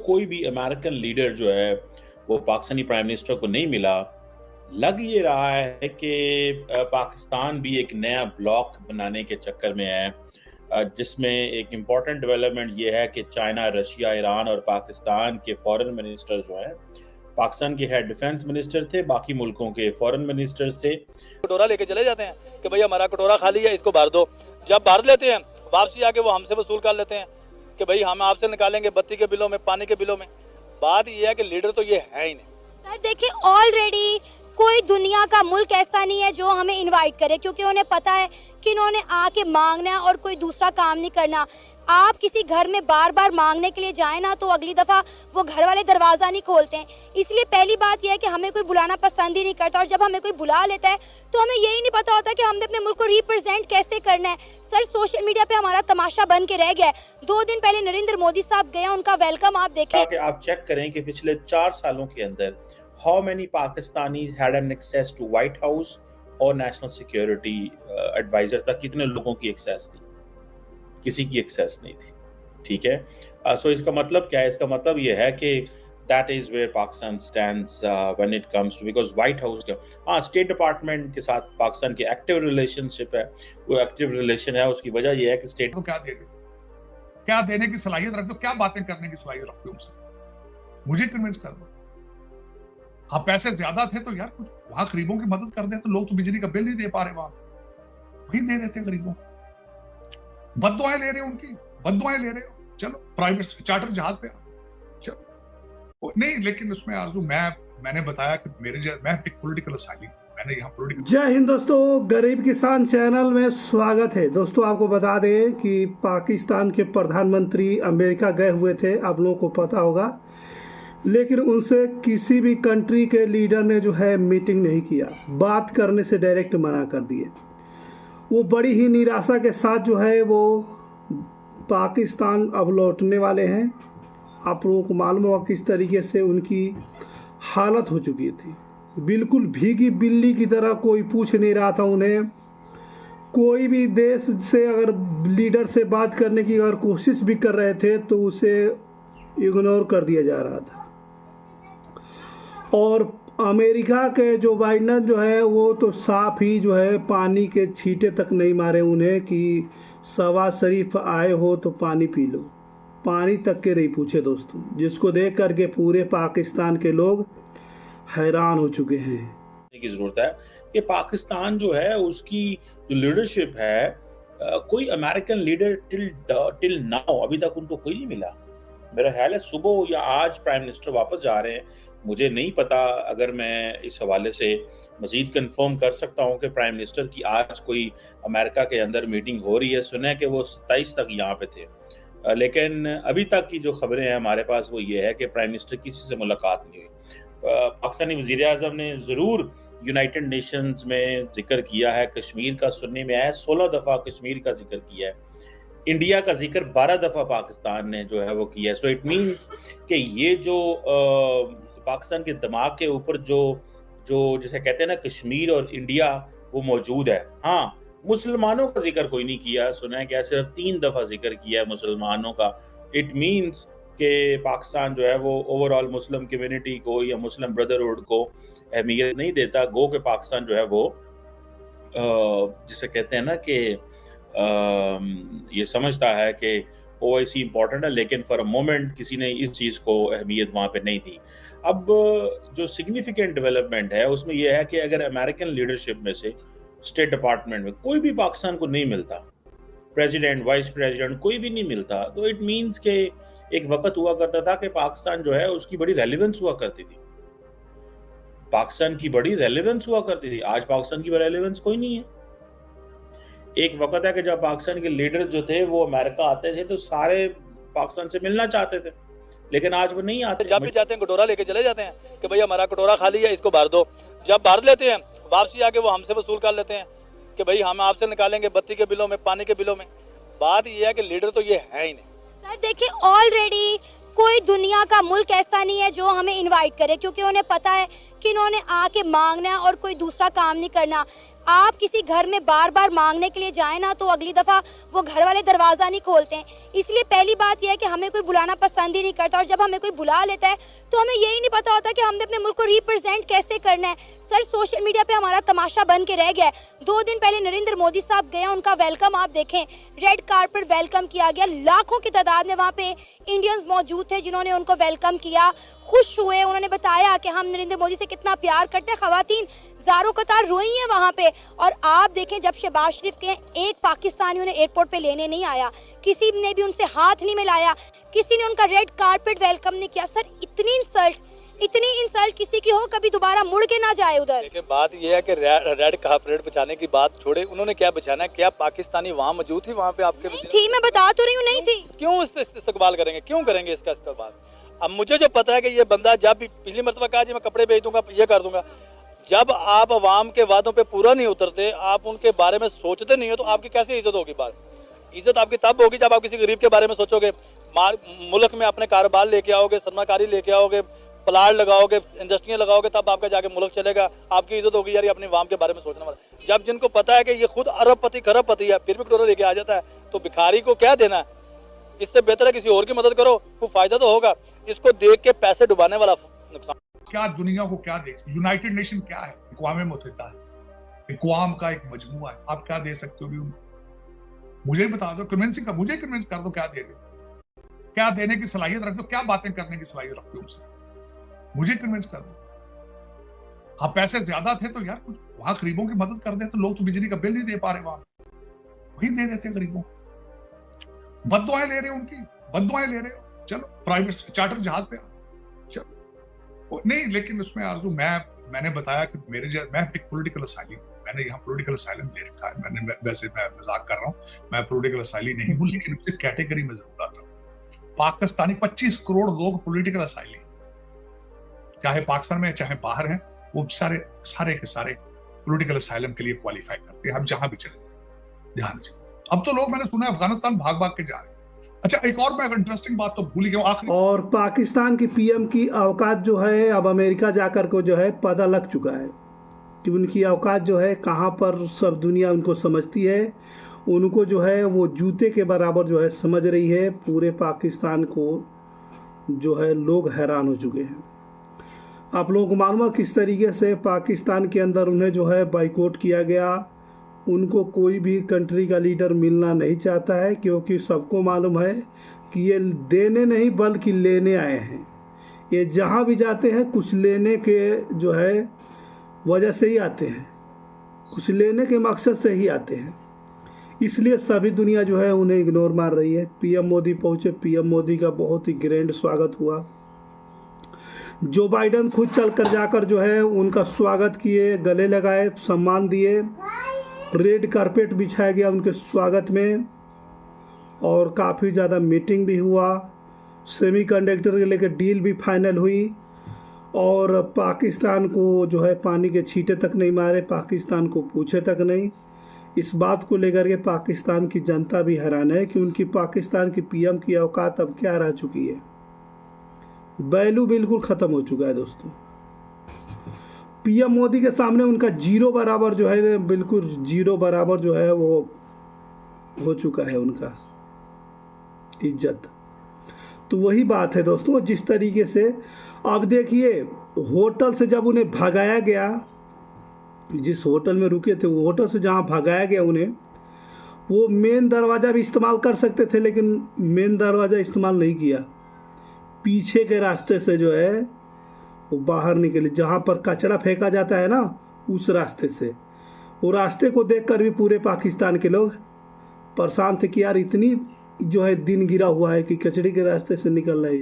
कोई भी American leader जो है वो पाकिस्तानी प्राइम मिनिस्टर को नहीं मिला। लग ये रहा है कि पाकिस्तान भी एक नया ब्लॉक बनाने के चक्कर में है, जिसमें एक इम्पॉर्टेंट डेवलपमेंट ये है कि चाइना, रशिया, ईरान और पाकिस्तान के फॉरेन मिनिस्टर जो हैं, पाकिस्तान के हेड डिफेंस मिनिस्टर थे, बाकी मुल्कों के फॉरेन मिनिस्टर से कटोरा लेके चले जाते हैं कि भाई हमारा कटोरा खाली है, इसको भर दो। जब भर लेते हैं वापसी आके वो हमसे वसूल कर लेते हैं कि भाई हम आपसे निकालेंगे बत्ती के बिलों में, पानी के बिलों में। बात ये है कि लीडर तो ये है ही नहीं। सर देखिए, ऑलरेडी कोई दुनिया का मुल्क ऐसा नहीं है जो हमें इनवाइट करे, क्योंकि उन्हें पता है कि इन्होंने आके मांगना है और कोई दूसरा काम नहीं करना। आप किसी घर में बार बार मांगने के लिए जाएं ना, तो अगली दफ़ा वो घर वाले दरवाज़ा नहीं खोलते हैं। इसलिए पहली बात यह है कि हमें कोई बुलाना पसंद ही नहीं करता, और जब हमें कोई बुला लेता है तो हमें यही नहीं पता होता कि हमने अपने मुल्क को रिप्रेजेंट कैसे करना है। सर सोशल मीडिया पे हमारा तमाशा बन के रह गया है। 2 दिन पहले नरेंद्र मोदी साहब गए, उनका वेलकम आप देखें। आप चेक करें कि पिछले 4 सालों के अंदर how many Pakistanis had an access to White House और नेशनल सिक्योरिटी एडवाइजर तक कितने लोगों की एक्सेस थी? किसी की एक्सेस नहीं थी। ठीक है, सो इसका मतलब क्या है? इसका मतलब ये है कि that is where Pakistan stands when it comes to, because White House का स्टेट डिपार्टमेंट के साथ पाकिस्तान की एक्टिव रिलेशनशिप है। वो एक्टिव रिलेशन है, उसकी वजह ये है कि स्टेट को क्या देने की सलाहियत रख दो, क्या बातें करने की सलाहियत रखते हो उनसे, मुझे कन्विंस कर दो। हाँ, पैसे ज्यादा थे तो यार कुछ वहां गरीबों की मदद कर दे। तो लोग तो बिजली का बिल नहीं दे पा रहे, वहां वही दे देते गरीबों। बद्दुआएं ले रहे हो, उनकी बद्दुआएं ले रहे हो। चलो प्राइवेट चार्टर जहाज पे चलो नहीं, लेकिन उसमें आरजू मैंने बताया कि मैं एक पॉलिटिकल असाइली, मैंने यहाँ पॉलिटिकल। जय हिंद दोस्तों, गरीब किसान चैनल में स्वागत है। दोस्तों आपको बता दें कि पाकिस्तान के प्रधानमंत्री अमेरिका गए हुए थे, आप लोगों को पता होगा, लेकिन उनसे किसी भी कंट्री के लीडर ने जो है मीटिंग नहीं किया, बात करने से डायरेक्ट मना कर दिए। वो बड़ी ही निराशा के साथ जो है वो पाकिस्तान अब लौटने वाले हैं। आप लोगों को मालूम होगा किस तरीके से उनकी हालत हो चुकी थी, बिल्कुल भीगी बिल्ली की तरह। कोई पूछ नहीं रहा था उन्हें। कोई भी देश से अगर लीडर से बात करने की अगर कोशिश भी कर रहे थे तो उसे इग्नोर कर दिया जा रहा था। और अमेरिका के जो बाइडेन जो है वो तो साफ ही जो है पानी के छींटे तक नहीं मारे उन्हें कि शहबाज शरीफ आए हो तो पानी पी लो, पानी तक के नहीं पूछे दोस्तों, जिसको देख करके पूरे पाकिस्तान के लोग हैरान हो चुके हैं। की जरूरत है कि पाकिस्तान जो है उसकी जो लीडरशिप है, कोई अमेरिकन लीडर टिल नाउ अभी तक उनको कोई नहीं मिला। मेरा ख्याल है सुबह या आज प्राइम मिनिस्टर वापस जा रहे हैं, मुझे नहीं पता। अगर मैं इस हवाले से मजीद कंफर्म कर सकता हूं कि प्राइम मिनिस्टर की आज कोई अमेरिका के अंदर मीटिंग हो रही है। सुना है कि वो 27 तक यहाँ पे थे, लेकिन अभी तक की जो खबरें हैं हमारे पास वो ये है कि प्राइम मिनिस्टर किसी से मुलाकात नहीं हुई। पाकिस्तानी वज़ीर आज़म ने ज़रूर यूनाइटेड नेशंस में जिक्र किया है, कश्मीर का सुनने में आया 16 दफ़ा कश्मीर का जिक्र किया है, इंडिया का जिक्र 12 दफ़ा पाकिस्तान ने जो है वो किया है। सो इट मीन्स कि ये जो पाकिस्तान के दिमाग के ऊपर जो जैसे कहते हैं ना कश्मीर और इंडिया, वो मौजूद है। हाँ, मुसलमानों का जिक्र कोई नहीं किया, सुना है कि सिर्फ 3 दफ़ा जिक्र किया है मुसलमानों का। इट मीन्स कि पाकिस्तान जो है वो ओवरऑल मुस्लिम कम्युनिटी को या मुस्लिम ब्रदरहुड को अहमियत नहीं देता। गो के पाकिस्तान जो है वो जिसे कहते हैं ना कि ये समझता है कि ओआईसी इम्पोर्टेंट है, लेकिन फॉर अ मोमेंट किसी ने इस चीज़ को अहमियत वहाँ पे नहीं दी। अब जो सिग्निफिकेंट डेवलपमेंट है उसमें यह है कि अगर अमेरिकन लीडरशिप में से स्टेट डिपार्टमेंट में कोई भी पाकिस्तान को नहीं मिलता, प्रेसिडेंट, वाइस प्रेसिडेंट कोई भी नहीं मिलता, तो इट मीन्स के एक वक्त हुआ करता था कि पाकिस्तान जो है उसकी बड़ी रेलिवेंस हुआ करती थी। पाकिस्तान की बड़ी रेलिवेंस हुआ करती थी। आज पाकिस्तान की रेलिवेंस कोई नहीं है। एक वक्त है कि जब पाकिस्तान के लीडर जो थे वो अमेरिका आते थे तो सारे पाकिस्तान से मिलना चाहते थे, लेकिन आज वो नहीं आते। जब भी जाते हैं कटोरा लेके चले जाते हैं कि भाई हमारा कटोरा खाली है, इसको भर दो। जब भर लेते हैं वापसी आके वो हमसे वसूल कर लेते हैं कि भाई हम आपसे निकालेंगे बत्ती के बिलों में, पानी के बिलों में। बात ये है कि लीडर तो ये है ही नहीं। सर देखिए, ऑलरेडी कोई दुनिया का मुल्क ऐसा नहीं है जो हमें इनवाइट करे, क्योंकि उन्हें पता है कि इन्होंने आके मांगना है और कोई दूसरा काम नहीं करना। आप किसी घर में बार बार मांगने के लिए जाए ना, तो अगली दफ़ा वो घर वाले दरवाज़ा नहीं खोलते हैं। इसलिए पहली बात यह है कि हमें कोई बुलाना पसंद ही नहीं करता, और जब हमें कोई बुला लेता है तो हमें यही नहीं पता होता कि हमने अपने मुल्क को रिप्रेजेंट कैसे करना है। सर, सोशल मीडिया पे हमारा तमाशा बन के रह गया है। 2 दिन पहले नरेंद्र मोदी साहब गए, उनका वेलकम आप देखें, रेड कार्पेट वेलकम किया गया, लाखों की तादाद में वहाँ पे इंडियंस मौजूद थे जिन्होंने उनको वेलकम किया, खुश हुए, उन्होंने बताया कि हम नरेंद्र मोदी से कितना प्यार करते हैं। ख़वातीन ज़ारों कतार रोई हैं वहाँ पे। और आप देखें, जब शहबाज शरीफ के एक पाकिस्तानी उन्हें एयरपोर्ट पे लेने नहीं आया, किसी ने भी उनसे हाथ नहीं मिलाया, किसी ने उनका रेड कार्पेट वेलकम नहीं किया। सर, इतनी इंसल्ट किसी की हो, कभी दोबारा मुड़ के ना जाए उधर। देखिए, बात यह है कि रेड कार्पेट बिछाने की बात छोड़े, उन्होंने क्या बिछाना है? क्या पाकिस्तानी वहाँ मौजूद थी? वहाँ पे आपके नहीं थी, मैं बता तो रही हूँ, नहीं थी। क्यों इस्तेमाल करेंगे? क्यों करेंगे इसका इस्तेमाल? अब मुझे जो पता है कि ये बंदा, जब भी पिछली मरतबा कहा जी मैं कपड़े बेच दूंगा, ये कर दूंगा, जब आप अवाम के वादों पे पूरा नहीं उतरते, आप उनके बारे में सोचते नहीं हो, तो आपकी कैसे इज्जत होगी? इज्जत आपकी तब होगी जब आप किसी गरीब के बारे में सोचोगे, मुल्क में अपने कारोबार लेके आओगे, सरमाकारी लेके आओगे, प्लाट लगाओगे, इंडस्ट्रियाँ लगाओगे, तब आपका जाके मुल्क चलेगा, आपकी इज्जत होगी। यार, ये अपने अवाम के बारे में सोचने वाला। जब जिनको पता है कि ये खुद अरबपति खरबपति है, फिर भी कटोरा लेके आ जाता है, तो भिखारी को क्या देना है? इससे बेहतर है किसी और की मदद करो, कोई फायदा तो होगा। इसको देख के पैसे डुबाने वाला नुकसान। क्या दुनिया को क्या दे? यूनाइटेड नेशन क्या है? अक़वाम मुत्तहिदा है, अक़वाम का एक मजमुआ है। आप क्या दे सकते हो? भी मुझे ही बता दो, कन्विंसिंग का मुझे कन्विंस कर दो, क्या दे रहे हो, क्या देने की सलाहियत रख दो, क्या बातें करने की सलाहियत रखते हो मुझसे, मुझे कन्विंस कर दो। हाँ, पैसे ज्यादा थे तो यार कुछ वहां गरीबों की मदद कर दे, तो लोग तो बिजली का बिल नहीं दे पा रहे, वहां वही दे देते गरीबों। बद्दुआएं ले रहे हो, उनकी बद्दुआएं ले रहे हो, चलो प्राइवेट चार्टर जहाज पे चलो। नहीं, लेकिन उसमें आरजू मैंने बताया कि मैं एक पॉलिटिकल असाइलम, मैंने यहाँ पॉलिटिकल असाइलम ले रखा है। मैं मजाक कर रहा हूँ, मैं पॉलिटिकल असाइली नहीं हूँ, लेकिन उस कैटेगरी में जरूर आता हूँ। पाकिस्तानी 25 करोड़ लोग पॉलिटिकल असाइली, चाहे पाकिस्तान में चाहे बाहर हैं, वो सारे के सारे पॉलिटिकल असाइलम के लिए क्वालिफाई करते हैं। हम जहां भी चले ध्यान से। अब तो लोग, मैंने सुना है, अफगानिस्तान भाग भाग के जा रहे हैं। अच्छा, एक और मैं इंटरेस्टिंग बात तो भूल ही गया आखिरी। और पाकिस्तान की पीएम की औकात जो है, अब अमेरिका जाकर को जो है पता लग चुका है कि उनकी औकात जो है कहाँ पर सब दुनिया उनको समझती है। उनको जो है वो जूते के बराबर जो है समझ रही है। पूरे पाकिस्तान को जो है लोग हैरान हो चुके हैं। आप लोगों को मालूम है किस तरीके से पाकिस्तान के अंदर उन्हें जो है बाइकआउट किया गया। उनको कोई भी कंट्री का लीडर मिलना नहीं चाहता है, क्योंकि सबको मालूम है कि ये देने नहीं बल्कि लेने आए हैं। ये जहाँ भी जाते हैं कुछ लेने के जो है वजह से ही आते हैं, कुछ लेने के मकसद से ही आते हैं। इसलिए सभी दुनिया जो है उन्हें इग्नोर मार रही है। पीएम मोदी पहुँचे, पीएम मोदी का बहुत ही ग्रैंड स्वागत हुआ। जो बाइडन खुद चल कर जाकर जो है उनका स्वागत किए, गले लगाए, सम्मान दिए, रेड कारपेट बिछाया गया उनके स्वागत में, और काफ़ी ज़्यादा मीटिंग भी हुआ। सेमीकंडक्टर के लेकर डील भी फाइनल हुई, और पाकिस्तान को जो है पानी के छींटे तक नहीं मारे, पाकिस्तान को पूछे तक नहीं। इस बात को लेकर के पाकिस्तान की जनता भी हैरान है कि उनकी पाकिस्तान की पीएम की औकात अब क्या रह चुकी है। वैल्यू बिल्कुल ख़त्म हो चुका है दोस्तों। पीएम मोदी के सामने उनका जीरो बराबर जो है, बिल्कुल जीरो बराबर जो है वो हो चुका है उनका इज्जत। तो वही बात है दोस्तों, जिस तरीके से अब देखिए होटल से जब उन्हें भगाया गया, जिस होटल में रुके थे वो होटल से जहाँ भगाया गया उन्हें, वो मेन दरवाज़ा भी इस्तेमाल कर सकते थे, लेकिन मेन दरवाज़ा इस्तेमाल नहीं किया। पीछे के रास्ते से जो है वो बाहर निकले, जहाँ पर कचरा फेंका जाता है ना, उस रास्ते से। वो रास्ते को देखकर भी पूरे पाकिस्तान के लोग परेशान थे कि यार इतनी जो है दिन गिरा हुआ है कि कचरे के रास्ते से निकल रहे हैं।